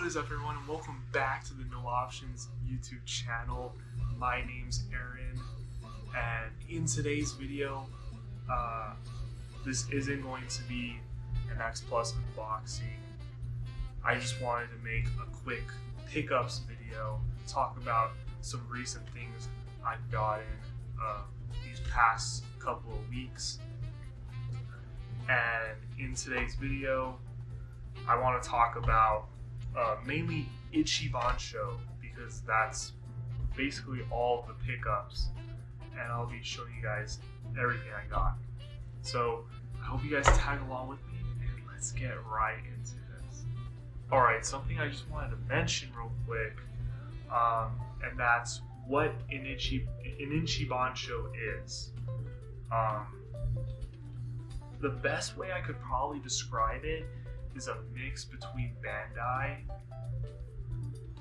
is up, everyone, and welcome back to the No Options YouTube channel. My name's Aaron, and in today's video, this isn't going to be an X Plus unboxing. I just wanted to make a quick pickups video, talk about some recent things I've gotten these past couple of weeks. And in today's video, I want to talk about mainly Ichibansho, because that's basically all the pickups, and I'll be showing you guys everything I got. So I hope you guys tag along with me, and let's get right into this. Alright, something I just wanted to mention real quick, and that's what an Ichibansho is. The best way I could probably describe it is a mix between Bandai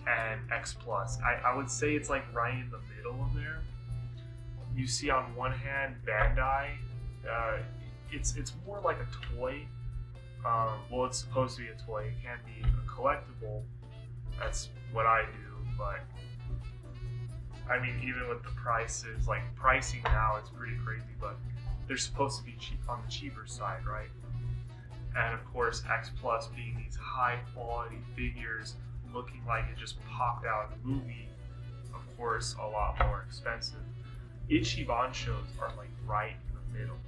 and X Plus. I would say it's like right in the middle of there. You see on one hand Bandai, it's more like a toy. Well, it's supposed to be a toy. It can be a collectible. That's what I do, but I mean, even with the prices, like pricing now, it's pretty crazy, but they're supposed to be cheap, on the cheaper side, right? And of course, X Plus being these high quality figures looking like it just popped out of the movie, of course, a lot more expensive. Ichibanshos are like right in the middle.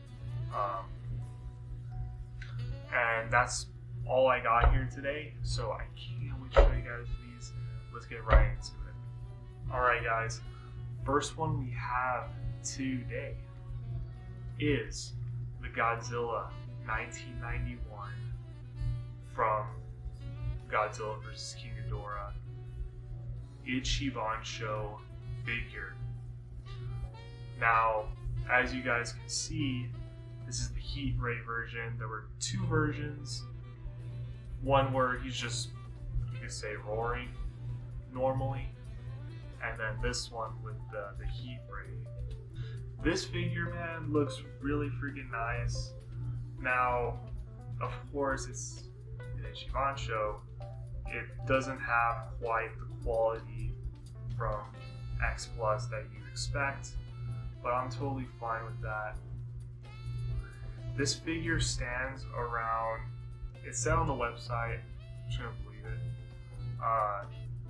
And that's all I got here today, so I can't wait to show you guys these. Let's get right into it. Alright guys, first one we have today is the Godzilla 1991 from Godzilla vs. King Ghidorah Ichibansho figure. Now, as you guys can see, this is the heat ray version. There were two versions. One where he's just, you could say, roaring normally, and then this one with the heat ray. This figure, man, looks really freaking nice. Now, of course, it's an Ichibansho. It doesn't have quite the quality from X Plus that you'd expect, but I'm totally fine with that. This figure stands around, it said on the website, I'm just gonna believe it,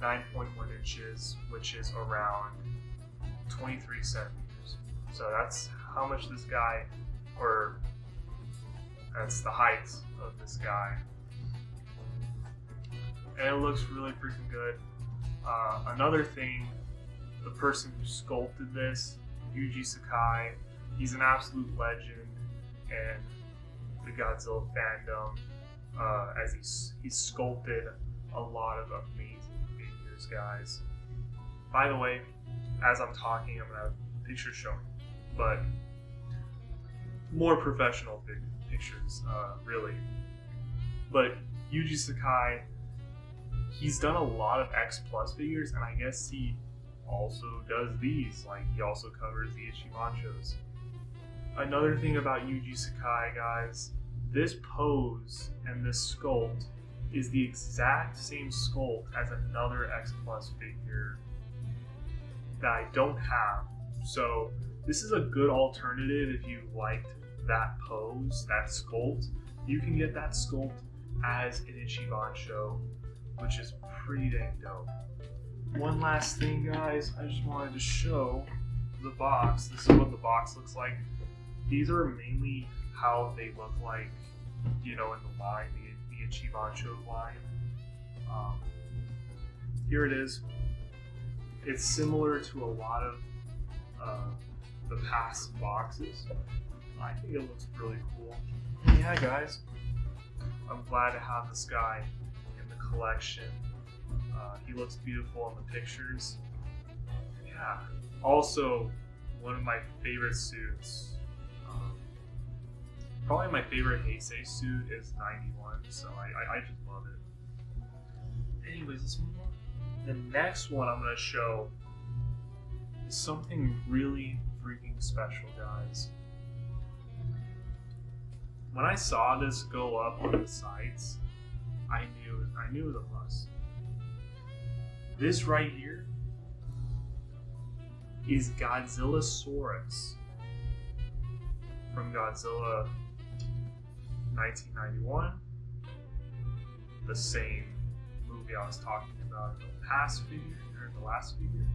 9.1 inches, which is around 23 centimeters. So that's how much this guy, or that's the height of this guy. And it looks really freaking good. Another thing, the person who sculpted this, Yuji Sakai, he's an absolute legend in the Godzilla fandom, as he's sculpted a lot of amazing figures, guys. By the way, as I'm talking, I'm gonna have pictures showing, but more professional pictures, really. But Yuji Sakai, he's done a lot of X Plus figures, and I guess he also does these. Like, he also covers the Ichibanshos. Another thing about Yuji Sakai, guys, this pose and this sculpt is the exact same sculpt as another X Plus figure that I don't have. So this is a good alternative if you liked that pose, that sculpt. You can get that sculpt as an Ichibansho, which is pretty dang dope. One last thing, guys, I just wanted to show the box. This is what the box looks like. These are mainly how they look like, you know, in the line, the Ichibansho line. Here it is. It's similar to a lot of the past boxes. I think it looks really cool. And yeah, guys, I'm glad to have this guy in the collection. He looks beautiful in the pictures. Yeah. Also, one of my favorite suits. Probably my favorite Heisei suit is 91, so I just love it. Anyways, let's move on. The next one I'm going to show is something really freaking special, guys. When I saw this go up on the sites, I knew it was a must. This right here is Godzillasaurus from Godzilla 1991, the same movie I was talking about in the past figure, or the last figure.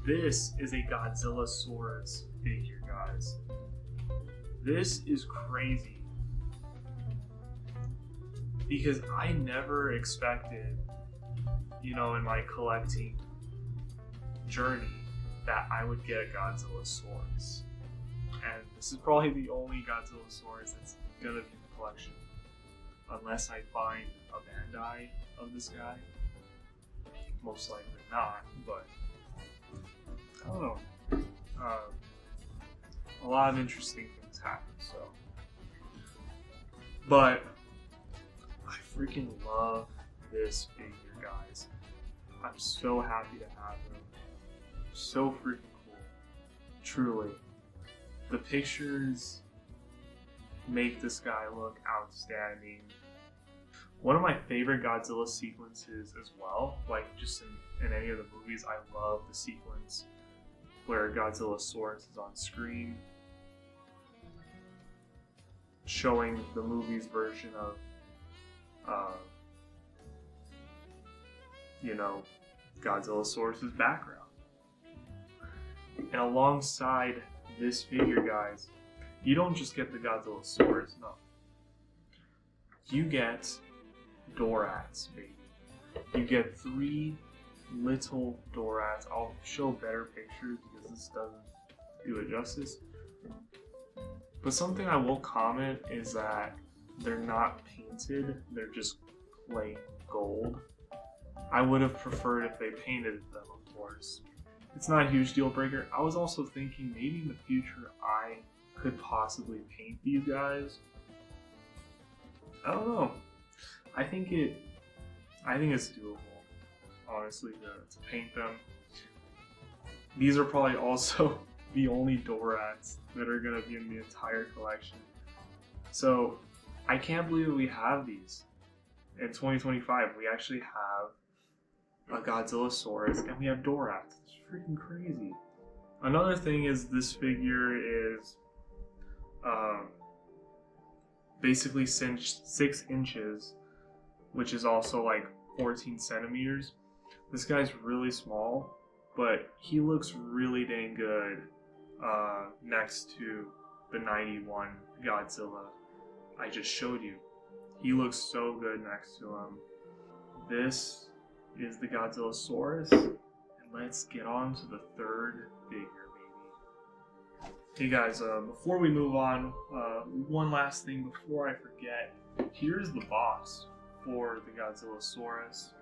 This is a Godzillasaurus figure, guys. This is crazy because I never expected, you know, in my collecting journey that I would get a Godzillasaurus. And this is probably the only Godzillasaurus that's gonna be in the collection. Unless I find a Bandai of this guy. Most likely not, but I don't know. A lot of interesting things happen, so. But I freaking love this figure, guys. I'm so happy to have him. So freaking cool. Truly. The pictures make this guy look outstanding. One of my favorite Godzilla sequences as well, like just in any of the movies, I love the sequence where Godzillasaurus is on screen showing the movie's version of, you know, Godzillasaurus' background. And alongside this figure, guys, you don't just get the Godzillasaurus, no. You get Dorats, baby. You get 3 little Dorats. I'll show better pictures because this doesn't do it justice. But something I will comment is that they're not painted, they're just plain gold. I would have preferred if they painted them, of course. It's not a huge deal breaker. I was also thinking maybe in the future I could possibly paint these guys. I don't know. I think it's doable, honestly, to paint them. These are probably also the only Dorats that are gonna be in the entire collection. So I can't believe we have these. In 2025, we actually have a Godzillasaurus and we have Dorats. It's freaking crazy. Another thing is this figure is basically 6 inches, which is also like 14 centimeters. This guy's really small, but he looks really dang good next to the 91 Godzilla I just showed you. He looks so good next to him. This is the Godzillasaurus, and let's get on to the 3rd figure, baby. Hey guys, before we move on, one last thing before I forget. Here's the box for the Godzillasaurus.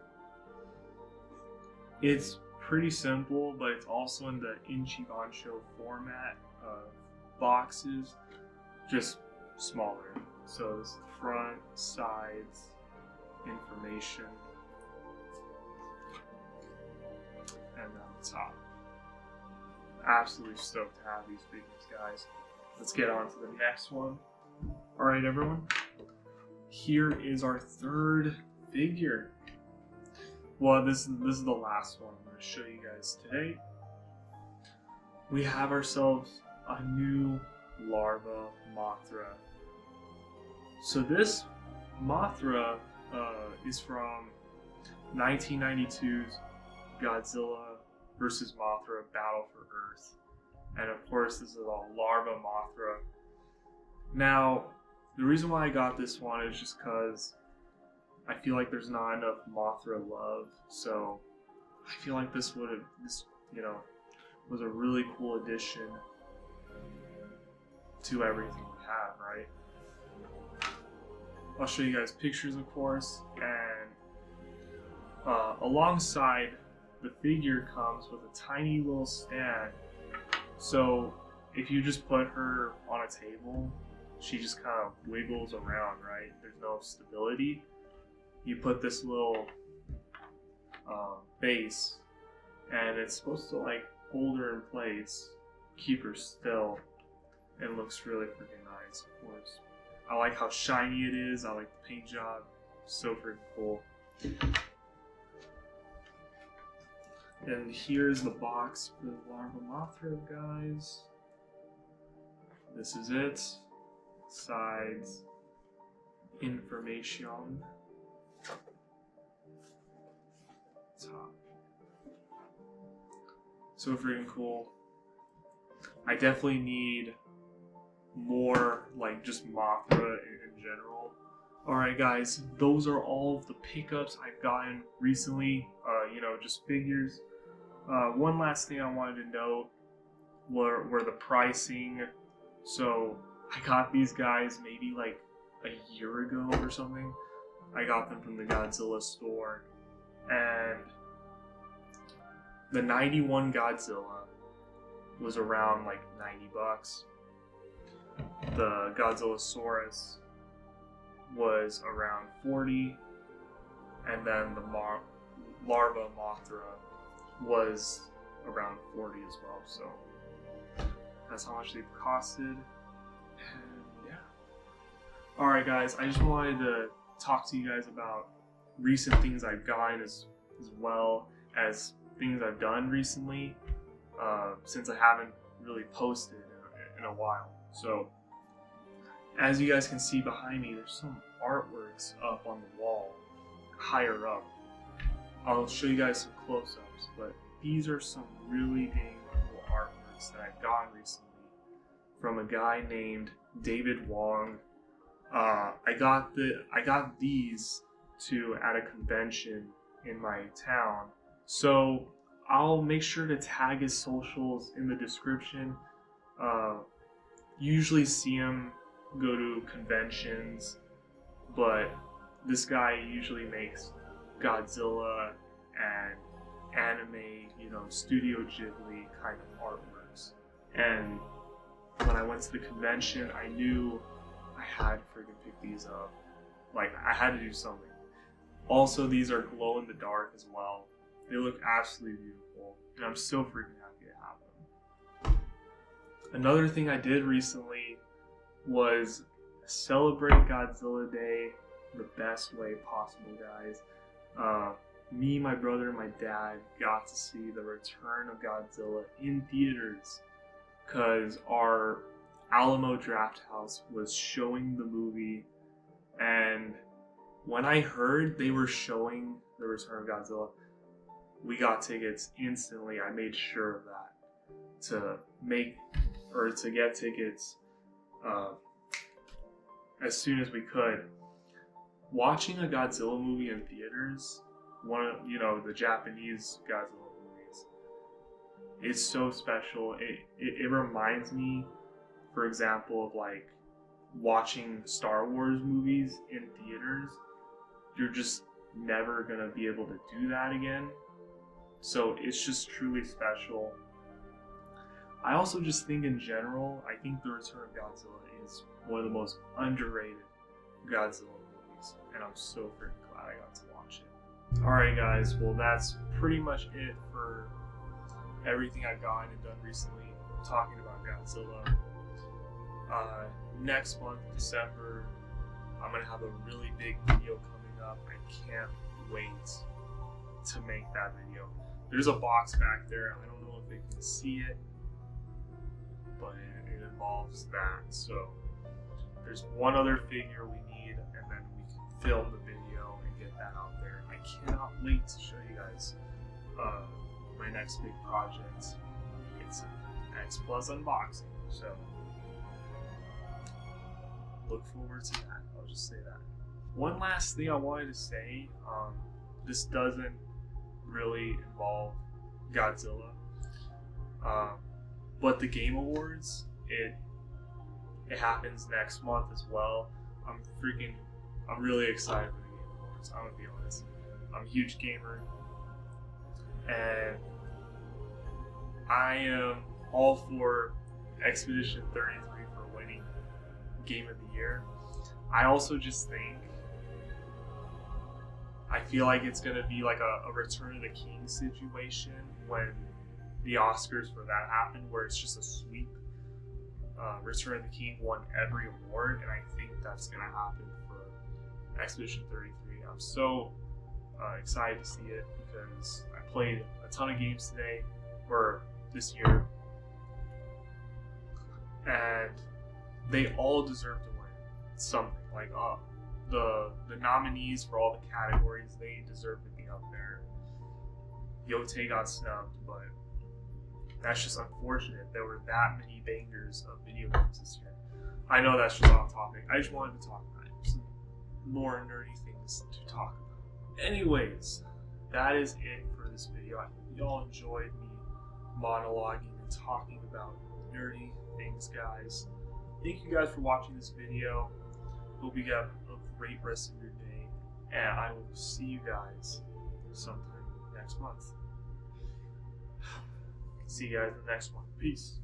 It's pretty simple, but it's also in the Ichibansho format of boxes, just smaller. So this is the front, sides, information, and then the top. Absolutely stoked to have these figures, guys. Let's get on to the next one. Alright, everyone. Here is our 3rd figure. Well, this is the last one I'm going to show you guys today. We have ourselves a new larva Mothra. So this Mothra is from 1992's Godzilla vs. Mothra Battle for Earth. And of course this is a larva Mothra. Now, the reason why I got this one is just because I feel like there's not enough Mothra love. So I feel like this you know, was a really cool addition to everything we have, right? I'll show you guys pictures, of course, and alongside the figure comes with a tiny little stand. So if you just put her on a table, she just kind of wiggles around, right? There's no stability. You put this little base, and it's supposed to like hold her in place, keep her still, and looks really freaking nice, of course. I like how shiny it is. I like the paint job. So freaking cool. And here's the box for the larva mothra, guys. This is it. Sides, information. Top. So freaking cool. I definitely need more, like, just Mothra in general. Alright guys, those are all of the pickups I've gotten recently, you know, just figures. One last thing I wanted to note were the pricing. So I got these guys maybe like a year ago or something. I got them from the Godzilla store, and the 91 Godzilla was around like 90 bucks. The Godzillasaurus was around 40, and then the larva Mothra was around 40 as well. So that's how much they costed. And yeah. Alright guys, I just wanted to talk to you guys about recent things I've gotten as well as things I've done recently, since I haven't really posted in a while. So as you guys can see behind me, there's some artworks up on the wall higher up. I'll show you guys some close-ups, but these are some really dang cool artworks that I've gotten recently from a guy named David Wong. I got these at a convention in my town, so I'll make sure to tag his socials in the description. Usually see him go to conventions, but this guy usually makes Godzilla and anime, you know, Studio Ghibli kind of artworks. And when I went to the convention, I knew I had to freaking pick these up. Like, I had to do something. Also, these are glow in the dark as well. They look absolutely beautiful, and I'm so freaking happy to have them. Another thing I did recently was celebrate Godzilla Day the best way possible, guys. Me, my brother, and my dad got to see the return of Godzilla in theaters because our Alamo Drafthouse was showing the movie, and when I heard they were showing the return of Godzilla, we got tickets instantly. I made sure of that to get tickets as soon as we could. Watching a Godzilla movie in theaters, the Japanese Godzilla movies, it's so special. It reminds me, for example, of like watching Star Wars movies in theaters. You're just never gonna be able to do that again. So it's just truly special. I also just think in general, I think The Return of Godzilla is one of the most underrated Godzilla movies, and I'm so freaking glad I got to watch it. Alright guys, well that's pretty much it for everything I've gotten and done recently talking about Godzilla. Next month, December, I'm gonna have a really big video coming up. I can't wait to make that video. There's a box back there. I don't know if they can see it, but it involves that. So there's one other figure we need, and then we can film the video and get that out there. I cannot wait to show you guys my next big project. It's an X Plus unboxing, so look forward to that. I'll just say that. One last thing I wanted to say, this doesn't really involve Godzilla, but the Game Awards, it happens next month as well. I'm really excited for the Game Awards, I'm gonna be honest. I'm a huge gamer, and I am all for Expedition 33 for winning Game of the Year. I also just think, I feel like it's going to be like a Return of the King situation when the Oscars for that happen, where it's just a sweep. Return of the King won every award, and I think that's going to happen for Expedition 33. I'm so excited to see it because I played a ton of games today, or this year, and they all deserve to win something. Like the nominees for all the categories, they deserve to be up there. Yote got snubbed, but that's just unfortunate. There were that many bangers of video games this year. I know that's just off topic. I just wanted to talk about it. Some more nerdy things to talk about. Anyways, that is it for this video. I hope y'all enjoyed me monologuing and talking about nerdy things, guys. Thank you guys for watching this video. Hope you have a great rest of your day, and I will see you guys sometime next month. See you guys in the next one. Peace.